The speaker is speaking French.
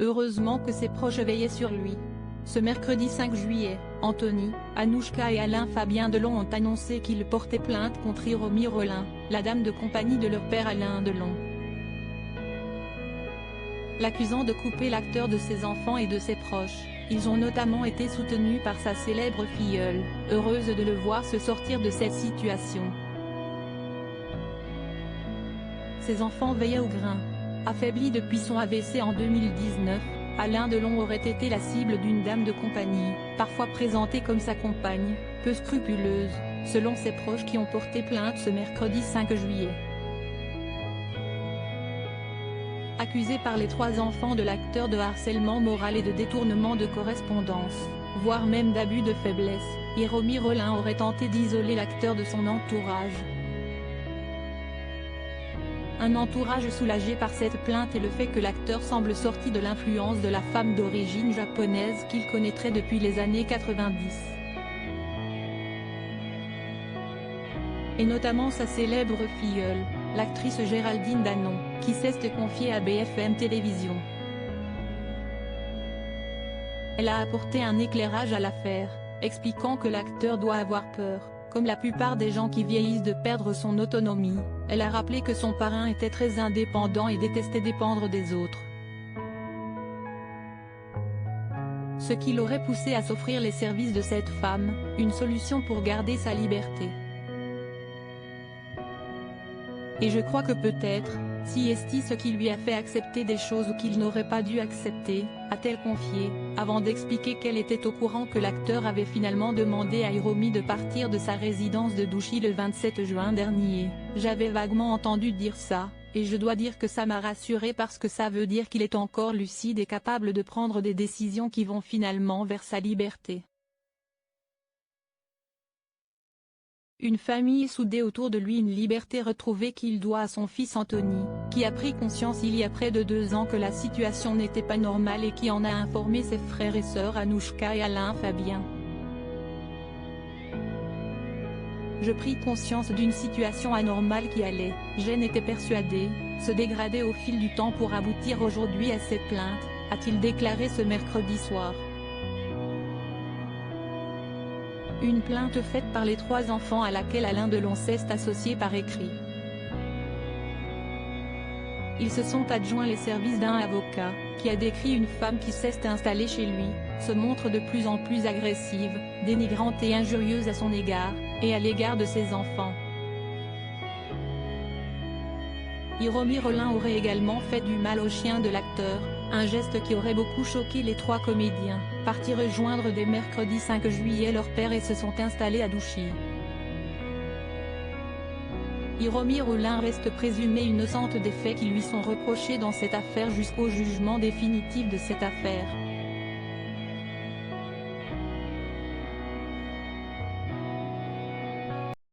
Heureusement que ses proches veillaient sur lui. Ce mercredi 5 juillet, Anthony, Anouchka et Alain Fabien Delon ont annoncé qu'ils portaient plainte contre Hiromi Rollin, la dame de compagnie de leur père Alain Delon, l'accusant de couper l'acteur de ses enfants et de ses proches. Ils ont notamment été soutenus par sa célèbre filleule, heureuse de le voir se sortir de cette situation. Ses enfants veillaient au grain. Affaibli depuis son AVC en 2019, Alain Delon aurait été la cible d'une dame de compagnie, parfois présentée comme sa compagne, peu scrupuleuse, selon ses proches qui ont porté plainte ce mercredi 5 juillet. Accusé par les 3 enfants de l'acteur de harcèlement moral et de détournement de correspondance, voire même d'abus de faiblesse, Hiromi Rollin aurait tenté d'isoler l'acteur de son entourage. Un entourage soulagé par cette plainte et le fait que l'acteur semble sorti de l'influence de la femme d'origine japonaise qu'il connaîtrait depuis les années 90. Et notamment sa célèbre filleule, l'actrice Géraldine Danon, qui s'est confiée à BFM Télévision. Elle a apporté un éclairage à l'affaire, expliquant que l'acteur doit avoir peur, comme la plupart des gens qui vieillissent, de perdre son autonomie. Elle a rappelé que son parrain était très indépendant et détestait dépendre des autres, ce qui l'aurait poussé à s'offrir les services de cette femme, une solution pour garder sa liberté. Et je crois que peut-être, si est ce qui lui a fait accepter des choses qu'il n'aurait pas dû accepter, a-t-elle confié, avant d'expliquer qu'elle était au courant que l'acteur avait finalement demandé à Hiromi de partir de sa résidence de Douchy le 27 juin dernier. J'avais vaguement entendu dire ça, et je dois dire que ça m'a rassuré parce que ça veut dire qu'il est encore lucide et capable de prendre des décisions qui vont finalement vers sa liberté. Une famille soudée autour de lui, une liberté retrouvée qu'il doit à son fils Anthony, qui a pris conscience il y a près de 2 ans que la situation n'était pas normale et qui en a informé ses frères et sœurs Anouchka et Alain Fabien. Je pris conscience d'une situation anormale qui allait, j'en étais persuadé, se dégrader au fil du temps pour aboutir aujourd'hui à cette plainte, a-t-il déclaré ce mercredi soir. Une plainte faite par les 3 enfants à laquelle Alain Delon s'est associé par écrit. Ils se sont adjoints les services d'un avocat, qui a décrit une femme qui s'est installée chez lui, se montre de plus en plus agressive, dénigrante et injurieuse à son égard, et à l'égard de ses enfants. Hiromi Rollin aurait également fait du mal au chien de l'acteur, un geste qui aurait beaucoup choqué les 3 comédiens, partis rejoindre dès mercredi 5 juillet leur père et se sont installés à Douchy. Hiromi Rollin reste présumée innocente des faits qui lui sont reprochés dans cette affaire jusqu'au jugement définitif de cette affaire.